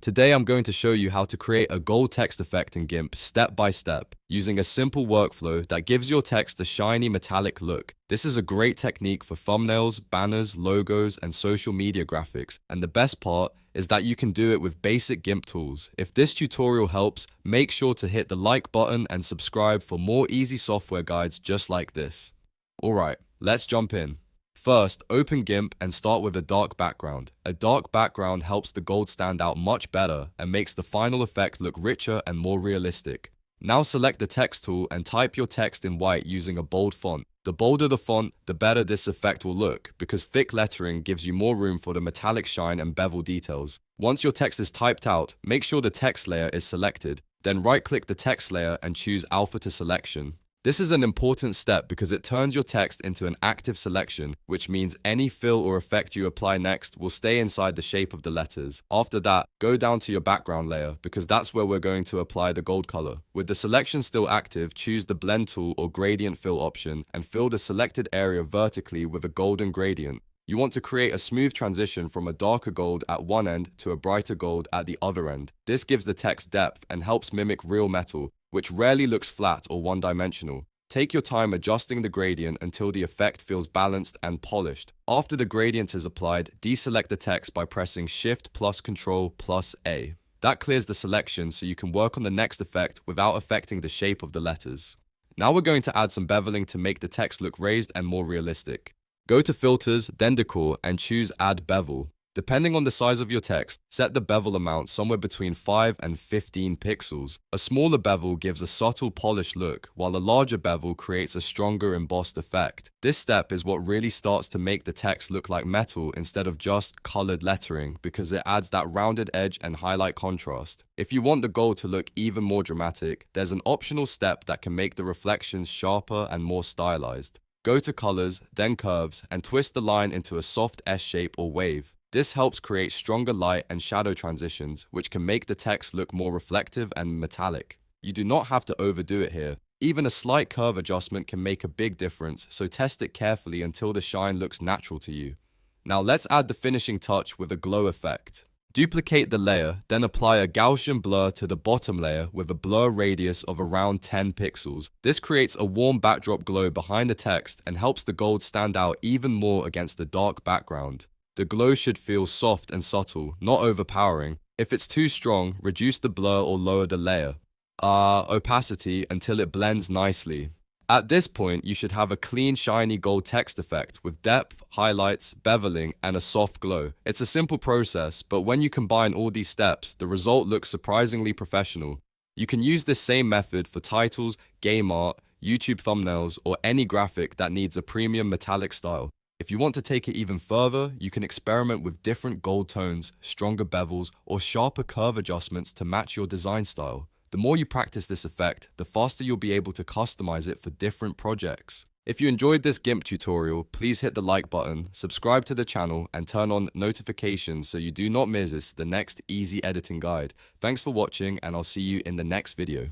Today I'm going to show you how to create a gold text effect in Gimp step by step, using a simple workflow that gives your text a shiny metallic look. This is a great technique for thumbnails, banners, logos, and social media graphics, and the best part is that you can do it with basic Gimp tools. If this tutorial helps, make sure to hit the like button and subscribe for more easy software guides just like this. Alright, let's jump in. First, open Gimp and start with a dark background. A dark background helps the gold stand out much better and makes the final effect look richer and more realistic. Now select the text tool and type your text in white using a bold font. The bolder the font, the better this effect will look, because thick lettering gives you more room for the metallic shine and bevel details. Once your text is typed out, make sure the text layer is selected. Then right-click the text layer and choose Alpha to Selection. This is an important step because it turns your text into an active selection, which means any fill or effect you apply next will stay inside the shape of the letters. After that, go down to your background layer because that's where we're going to apply the gold color. With the selection still active, choose the blend tool or gradient fill option and fill the selected area vertically with a golden gradient. You want to create a smooth transition from a darker gold at one end to a brighter gold at the other end. This gives the text depth and helps mimic real metal, which rarely looks flat or one-dimensional. Take your time adjusting the gradient until the effect feels balanced and polished. After the gradient is applied, deselect the text by pressing Shift plus Control plus A. That clears the selection so you can work on the next effect without affecting the shape of the letters. Now we're going to add some beveling to make the text look raised and more realistic. Go to Filters, then Decor, and choose Add Bevel. Depending on the size of your text, set the bevel amount somewhere between 5 and 15 pixels. A smaller bevel gives a subtle polished look, while a larger bevel creates a stronger embossed effect. This step is what really starts to make the text look like metal instead of just colored lettering, because it adds that rounded edge and highlight contrast. If you want the gold to look even more dramatic, there's an optional step that can make the reflections sharper and more stylized. Go to Colors, then Curves, and twist the line into a soft S shape or wave. This helps create stronger light and shadow transitions, which can make the text look more reflective and metallic. You do not have to overdo it here. Even a slight curve adjustment can make a big difference, so test it carefully until the shine looks natural to you. Now let's add the finishing touch with a glow effect. Duplicate the layer, then apply a Gaussian blur to the bottom layer with a blur radius of around 10 pixels. This creates a warm backdrop glow behind the text and helps the gold stand out even more against the dark background. The glow should feel soft and subtle, not overpowering. If it's too strong, reduce the blur or lower the layer. Opacity until it blends nicely. At this point, you should have a clean, shiny gold text effect with depth, highlights, beveling, and a soft glow. It's a simple process, but when you combine all these steps, the result looks surprisingly professional. You can use this same method for titles, game art, YouTube thumbnails, or any graphic that needs a premium metallic style. If you want to take it even further, you can experiment with different gold tones, stronger bevels, or sharper curve adjustments to match your design style. The more you practice this effect, the faster you'll be able to customize it for different projects. If you enjoyed this Gimp tutorial, please hit the like button, subscribe to the channel, and turn on notifications so you do not miss the next easy editing guide. Thanks for watching, and I'll see you in the next video.